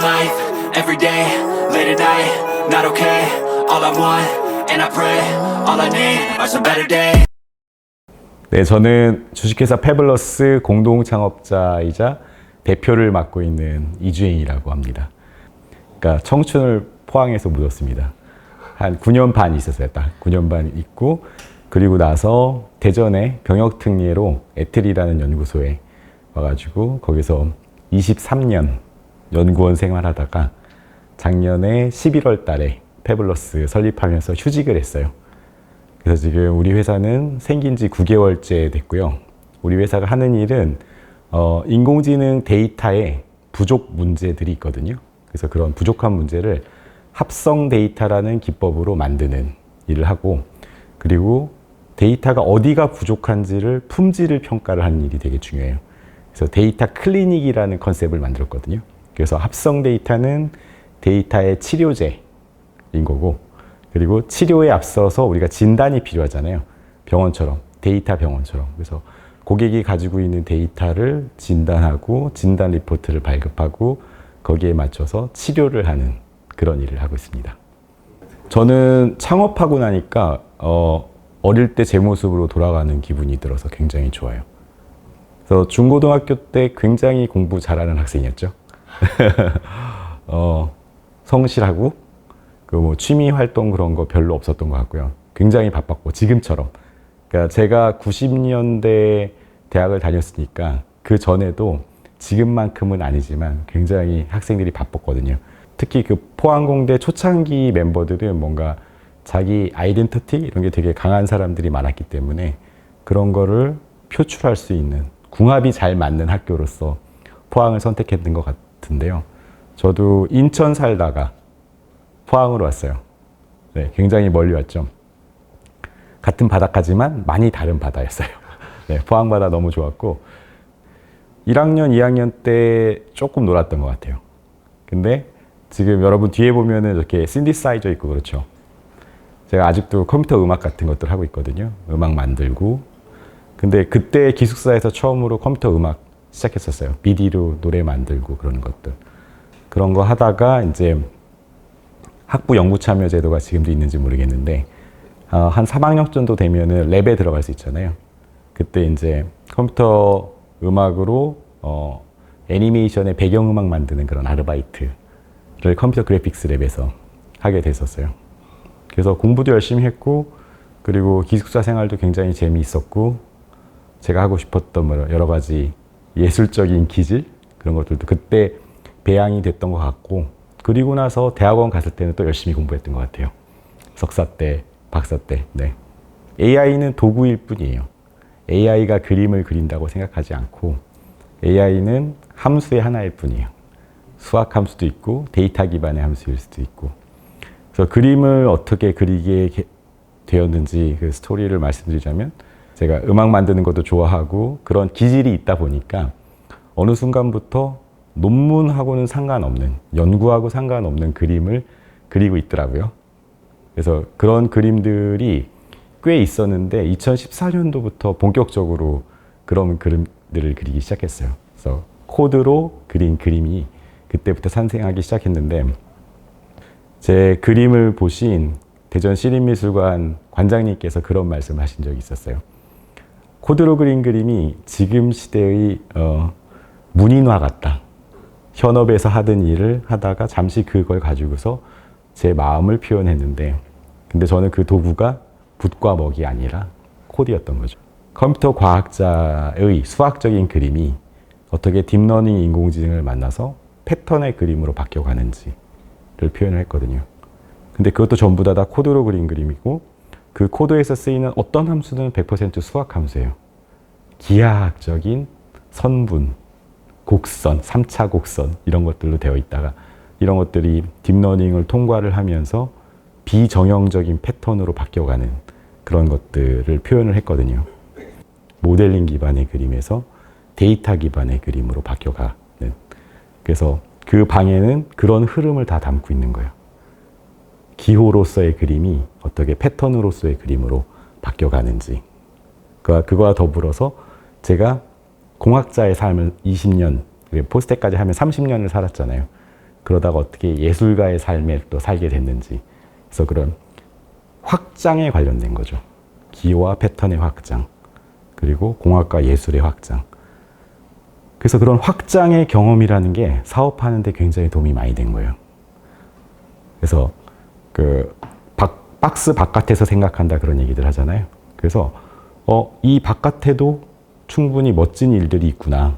life, every day, late at night, not okay. All I want, and I pray, all I need are some better days. 네, 저는 주식회사 패블러스 공동 창업자이자 대표를 맡고 있는 이주행이라고 합니다. 그러니까 청춘을 포항에서 묻었습니다. 한 9년 반 있었어요. 딱 9년 반 있고, 그리고 나서 대전에 병역특례로 애틀이라는 연구소에 와가지고 거기서 23년 연구원 생활하다가 작년에 11월 달에 패블러스 설립하면서 휴직을 했어요. 그래서 지금 우리 회사는 생긴 지 9개월째 됐고요. 우리 회사가 하는 일은 인공지능 데이터에 부족 문제들이 있거든요. 그래서 그런 부족한 문제를 합성 데이터라는 기법으로 만드는 일을 하고, 그리고 데이터가 어디가 부족한지를 품질을 평가를 하는 일이 되게 중요해요. 그래서 데이터 클리닉이라는 컨셉을 만들었거든요. 그래서 합성 데이터는 데이터의 치료제인 거고, 그리고 치료에 앞서서 우리가 진단이 필요하잖아요. 병원처럼, 데이터 병원처럼. 그래서 고객이 가지고 있는 데이터를 진단하고 진단 리포트를 발급하고 거기에 맞춰서 치료를 하는 그런 일을 하고 있습니다. 저는 창업하고 나니까 어릴 때 제 모습으로 돌아가는 기분이 들어서 굉장히 좋아요. 그래서 중고등학교 때 굉장히 공부 잘하는 학생이었죠. 성실하고 뭐 취미 활동 그런 거 별로 없었던 것 같고요. 굉장히 바빴고 지금처럼. 그러니까 제가 90년대 대학을 다녔으니까 그 전에도 지금만큼은 아니지만 굉장히 학생들이 바빴거든요. 특히 그 포항공대 초창기 멤버들은 뭔가 자기 아이덴티티 이런 게 되게 강한 사람들이 많았기 때문에 그런 거를 표출할 수 있는 궁합이 잘 맞는 학교로서 포항을 선택했던 것 같은데요. 저도 인천 살다가 포항으로 왔어요. 네, 굉장히 멀리 왔죠. 같은 바닷가지만 많이 다른 바다였어요. 네, 포항 바다 너무 좋았고 1학년, 2학년 때 조금 놀았던 것 같아요. 근데 지금 여러분 뒤에 보면은 이렇게 신디사이저 있고 그렇죠. 제가 아직도 컴퓨터 음악 같은 것들 하고 있거든요. 음악 만들고. 근데 그때 기숙사에서 처음으로 컴퓨터 음악 시작했었어요. 미디로 노래 만들고 그런 것들. 그런 거 하다가 이제 학부 연구 참여 제도가 지금도 있는지 모르겠는데 한 3학년 정도 되면은 랩에 들어갈 수 있잖아요. 그때 이제 컴퓨터 음악으로 애니메이션의 배경음악 만드는 그런 아르바이트를 컴퓨터 그래픽스 랩에서 하게 됐었어요. 그래서 공부도 열심히 했고, 그리고 기숙사 생활도 굉장히 재미있었고, 제가 하고 싶었던 여러 가지 예술적인 기질 그런 것들도 그때 배양이 됐던 것 같고, 그리고 나서 대학원 갔을 때는 또 열심히 공부했던 것 같아요. 석사 때, 박사 때. 네. AI는 도구일 뿐이에요. AI가 그림을 그린다고 생각하지 않고 AI는 함수의 하나일 뿐이에요. 수학 함수도 있고 데이터 기반의 함수일 수도 있고. 그래서 그림을 어떻게 그리게 되었는지 그 스토리를 말씀드리자면, 제가 음악 만드는 것도 좋아하고 그런 기질이 있다 보니까 어느 순간부터 논문하고는 상관없는, 연구하고 상관없는 그림을 그리고 있더라고요. 그래서 그런 그림들이 꽤 있었는데 2014년도부터 본격적으로 그런 그림들을 그리기 시작했어요. 그래서 코드로 그린 그림이 그때부터 탄생하기 시작했는데, 제 그림을 보신 대전 시립미술관 관장님께서 그런 말씀을 하신 적이 있었어요. 코드로 그린 그림이 지금 시대의 문인화 같다. 현업에서 하던 일을 하다가 잠시 그걸 가지고서 제 마음을 표현했는데, 근데 저는 그 도구가 붓과 먹이 아니라 코드였던 거죠. 컴퓨터 과학자의 수학적인 그림이 어떻게 딥러닝 인공지능을 만나서 패턴의 그림으로 바뀌어가는지를 표현을 했거든요. 근데 그것도 전부 다 코드로 그린 그림이고, 그 코드에서 쓰이는 어떤 함수는 100% 수학 함수예요. 기하학적인 선분, 곡선, 3차 곡선 이런 것들로 되어 있다가 이런 것들이 딥러닝을 통과를 하면서 비정형적인 패턴으로 바뀌어가는 그런 것들을 표현을 했거든요. 모델링 기반의 그림에서 데이터 기반의 그림으로 바뀌어가는. 그래서 그 방에는 그런 흐름을 다 담고 있는 거예요. 기호로서의 그림이 어떻게 패턴으로서의 그림으로 바뀌어가는지. 그거와 더불어서 제가 공학자의 삶을 20년, 포스텍까지 하면 30년을 살았잖아요. 그러다가 어떻게 예술가의 삶에 또 살게 됐는지. 그래서 그런 확장에 관련된 거죠. 기호와 패턴의 확장, 그리고 공학과 예술의 확장. 그래서 그런 확장의 경험이라는 게 사업하는 데 굉장히 도움이 많이 된 거예요. 그래서 그 박스 바깥에서 생각한다 그런 얘기들 하잖아요. 그래서 이 바깥에도 충분히 멋진 일들이 있구나.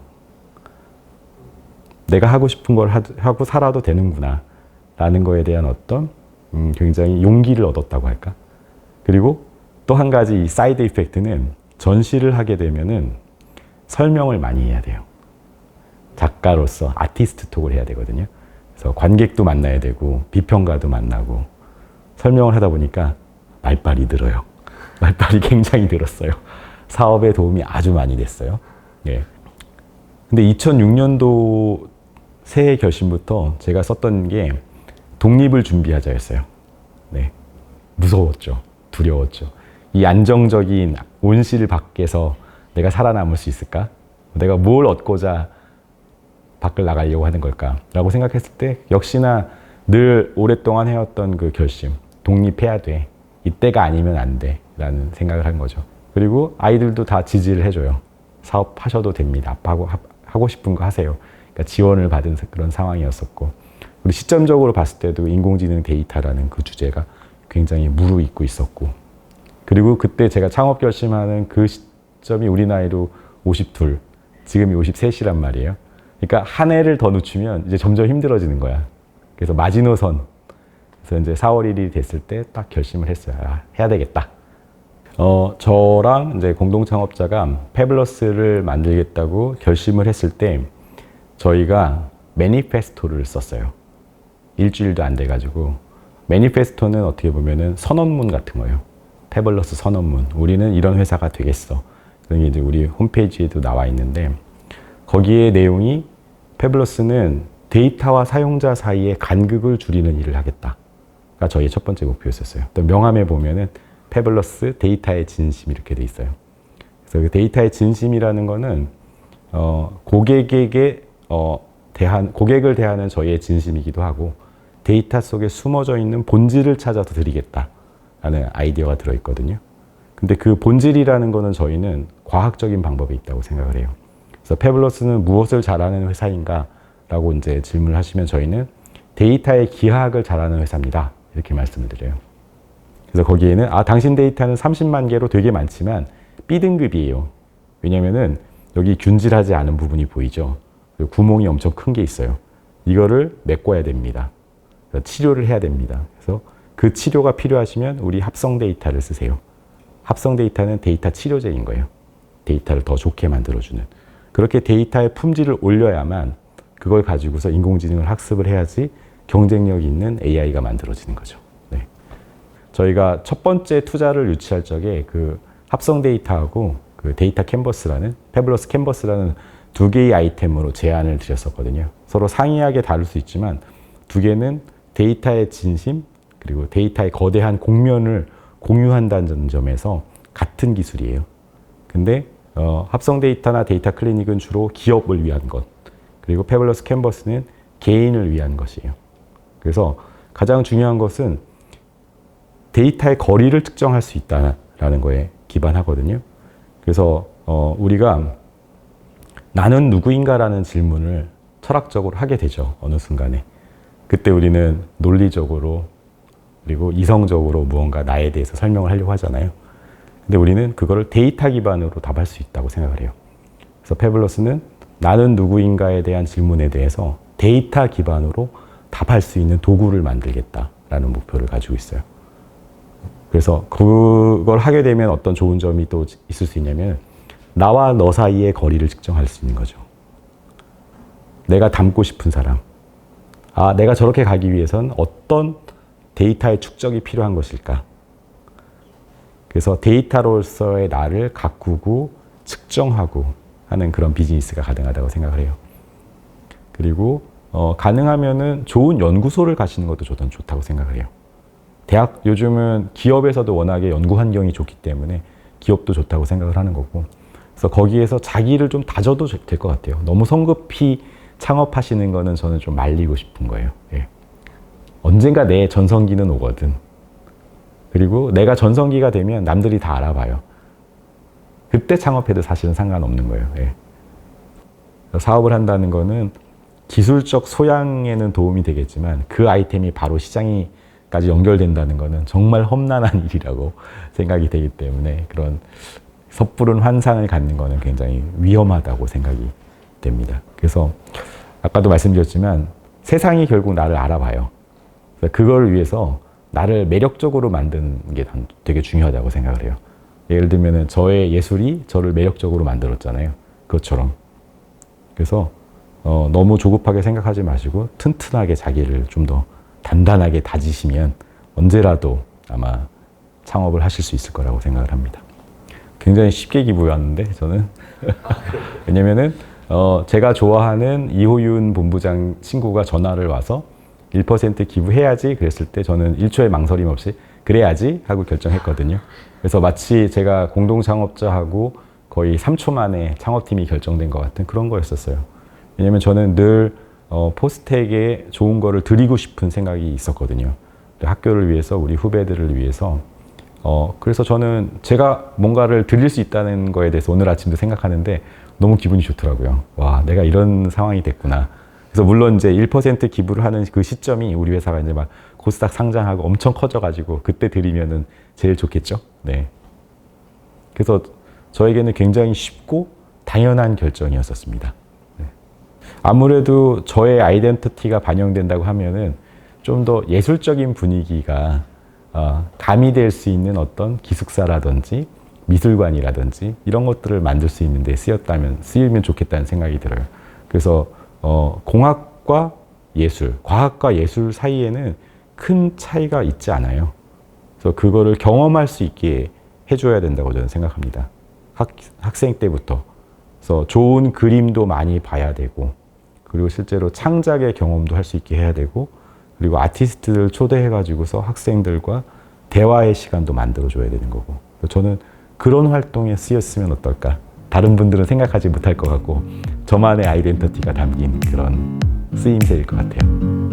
내가 하고 싶은 걸 하고 살아도 되는구나. 라는 거에 대한 어떤 굉장히 용기를 얻었다고 할까. 그리고 또 한 가지 이 사이드 이펙트는 전시를 하게 되면은 설명을 많이 해야 돼요. 작가로서 아티스트 톡을 해야 되거든요. 그래서 관객도 만나야 되고 비평가도 만나고 설명을 하다 보니까 말빨이 늘어요. 말빨이 굉장히 늘었어요. 사업에 도움이 아주 많이 됐어요. 예. 근데 2006년도 새해 결심부터 제가 썼던 게 독립을 준비하자였어요. 네. 무서웠죠. 두려웠죠. 이 안정적인 온실 밖에서 내가 살아남을 수 있을까? 내가 뭘 얻고자 밖을 나가려고 하는 걸까? 라고 생각했을 때 역시나 늘 오랫동안 해왔던 그 결심. 독립해야 돼. 이때가 아니면 안 돼. 라는 생각을 한 거죠. 그리고 아이들도 다 지지를 해줘요. 사업하셔도 됩니다. 하고 싶은 거 하세요. 그러니까 지원을 받은 그런 상황이었었고, 우리 시점적으로 봤을 때도 인공지능 데이터라는 그 주제가 굉장히 무르익고 있었고, 그리고 그때 제가 창업 결심하는 그 시점이 우리 나이로 52, 지금이 53이란 말이에요. 그러니까 한 해를 더 늦추면 이제 점점 힘들어지는 거야. 그래서 마지노선. 그래서 이제 4월 1일이 됐을 때 딱 결심을 했어요. 해야 되겠다. 저랑 이제 공동 창업자가 패블러스를 만들겠다고 결심을 했을 때 저희가 매니페스토를 썼어요. 일주일도 안 돼가지고. 매니페스토는 어떻게 보면은 선언문 같은 거예요. 패블러스 선언문. 우리는 이런 회사가 되겠어. 그런 게 이제 우리 홈페이지에도 나와 있는데 거기에 내용이 패블러스는 데이터와 사용자 사이의 간극을 줄이는 일을 하겠다가 저희의 첫 번째 목표였었어요. 또 명함에 보면은 패블러스 데이터의 진심 이렇게 돼 있어요. 그래서 그 데이터의 진심이라는 거는 고객을 대하는 저희의 진심이기도 하고 데이터 속에 숨어져 있는 본질을 찾아서 드리겠다라는 아이디어가 들어있거든요. 근데 그 본질이라는 거는 저희는 과학적인 방법이 있다고 생각을 해요. 그래서 패블러스는 무엇을 잘하는 회사인가? 라고 이제 질문을 하시면 저희는 데이터의 기하학을 잘하는 회사입니다. 이렇게 말씀을 드려요. 그래서 거기에는 당신 데이터는 30만 개로 되게 많지만 B등급이에요. 왜냐면은 여기 균질하지 않은 부분이 보이죠. 그리고 구멍이 엄청 큰 게 있어요. 이거를 메꿔야 됩니다. 치료를 해야 됩니다. 그래서 그 치료가 필요하시면 우리 합성 데이터를 쓰세요. 합성 데이터는 데이터 치료제인 거예요. 데이터를 더 좋게 만들어주는. 그렇게 데이터의 품질을 올려야만 그걸 가지고서 인공지능을 학습을 해야지 경쟁력 있는 AI가 만들어지는 거죠. 네. 저희가 첫 번째 투자를 유치할 적에 그 합성 데이터하고 그 데이터 캔버스라는 패블러스 캔버스라는 두 개의 아이템으로 제안을 드렸었거든요. 서로 상이하게 다룰 수 있지만 두 개는 데이터의 진심 그리고 데이터의 거대한 공면을 공유한다는 점에서 같은 기술이에요. 근데 합성 데이터나 데이터 클리닉은 주로 기업을 위한 것, 그리고 패블러스 캔버스는 개인을 위한 것이에요. 그래서 가장 중요한 것은 데이터의 거리를 측정할 수 있다는 거에 기반하거든요. 그래서 우리가 나는 누구인가라는 질문을 철학적으로 하게 되죠. 어느 순간에. 그때 우리는 논리적으로 그리고 이성적으로 무언가 나에 대해서 설명을 하려고 하잖아요. 근데 우리는 그거를 데이터 기반으로 답할 수 있다고 생각을 해요. 그래서 패블러스는 나는 누구인가에 대한 질문에 대해서 데이터 기반으로 답할 수 있는 도구를 만들겠다라는 목표를 가지고 있어요. 그래서 그걸 하게 되면 어떤 좋은 점이 또 있을 수 있냐면 나와 너 사이의 거리를 측정할 수 있는 거죠. 내가 닮고 싶은 사람. 내가 저렇게 가기 위해선 어떤 데이터의 축적이 필요한 것일까? 그래서 데이터로서의 나를 가꾸고 측정하고 하는 그런 비즈니스가 가능하다고 생각을 해요. 그리고 가능하면은 좋은 연구소를 가시는 것도 저는 좋다고 생각을 해요. 요즘은 기업에서도 워낙에 연구 환경이 좋기 때문에 기업도 좋다고 생각을 하는 거고, 그래서 거기에서 자기를 좀 다져도 될 것 같아요. 너무 성급히 창업하시는 거는 저는 좀 말리고 싶은 거예요. 예. 언젠가 내 전성기는 오거든. 그리고 내가 전성기가 되면 남들이 다 알아봐요. 그때 창업해도 사실은 상관없는 거예요. 예. 사업을 한다는 거는 기술적 소양에는 도움이 되겠지만 그 아이템이 바로 시장까지 연결된다는 거는 정말 험난한 일이라고 생각이 되기 때문에 그런 섣부른 환상을 갖는 거는 굉장히 위험하다고 생각이 됩니다. 그래서 아까도 말씀드렸지만 세상이 결국 나를 알아봐요. 그걸 위해서 나를 매력적으로 만드는 게 되게 중요하다고 생각을 해요. 예를 들면 저의 예술이 저를 매력적으로 만들었잖아요. 그것처럼. 그래서 너무 조급하게 생각하지 마시고 튼튼하게 자기를 좀 더 단단하게 다지시면 언제라도 아마 창업을 하실 수 있을 거라고 생각을 합니다. 굉장히 쉽게 기부였는데 저는 왜냐면은 제가 좋아하는 이호윤 본부장 친구가 전화를 와서 1% 기부해야지 그랬을 때 저는 1초의 망설임 없이 그래야지 하고 결정했거든요. 그래서 마치 제가 공동 창업자하고 거의 3초 만에 창업팀이 결정된 것 같은 그런 거였었어요. 왜냐면 저는 늘 포스텍에 좋은 거를 드리고 싶은 생각이 있었거든요. 학교를 위해서 우리 후배들을 위해서 그래서 저는 제가 뭔가를 드릴 수 있다는 거에 대해서 오늘 아침도 생각하는데 너무 기분이 좋더라고요. 와, 내가 이런 상황이 됐구나. 그래서 물론 이제 1% 기부를 하는 그 시점이 우리 회사가 이제 막 코스닥 상장하고 엄청 커져가지고 그때 드리면은 제일 좋겠죠. 네. 그래서 저에게는 굉장히 쉽고 당연한 결정이었었습니다. 네. 아무래도 저의 아이덴티티가 반영된다고 하면은 좀 더 예술적인 분위기가 가미될 수 있는 어떤 기숙사라든지 미술관이라든지 이런 것들을 만들 수 있는 데 쓰이면 좋겠다는 생각이 들어요. 그래서 공학과 예술, 과학과 예술 사이에는 큰 차이가 있지 않아요. 그래서 그거를 경험할 수 있게 해줘야 된다고 저는 생각합니다. 학생 때부터. 그래서 좋은 그림도 많이 봐야 되고, 그리고 실제로 창작의 경험도 할 수 있게 해야 되고, 그리고 아티스트를 초대해가지고서 학생들과 대화의 시간도 만들어줘야 되는 거고. 저는 그런 활동에 쓰였으면 어떨까? 다른 분들은 생각하지 못할 것 같고, 저만의 아이덴티티가 담긴 그런 쓰임새일 것 같아요.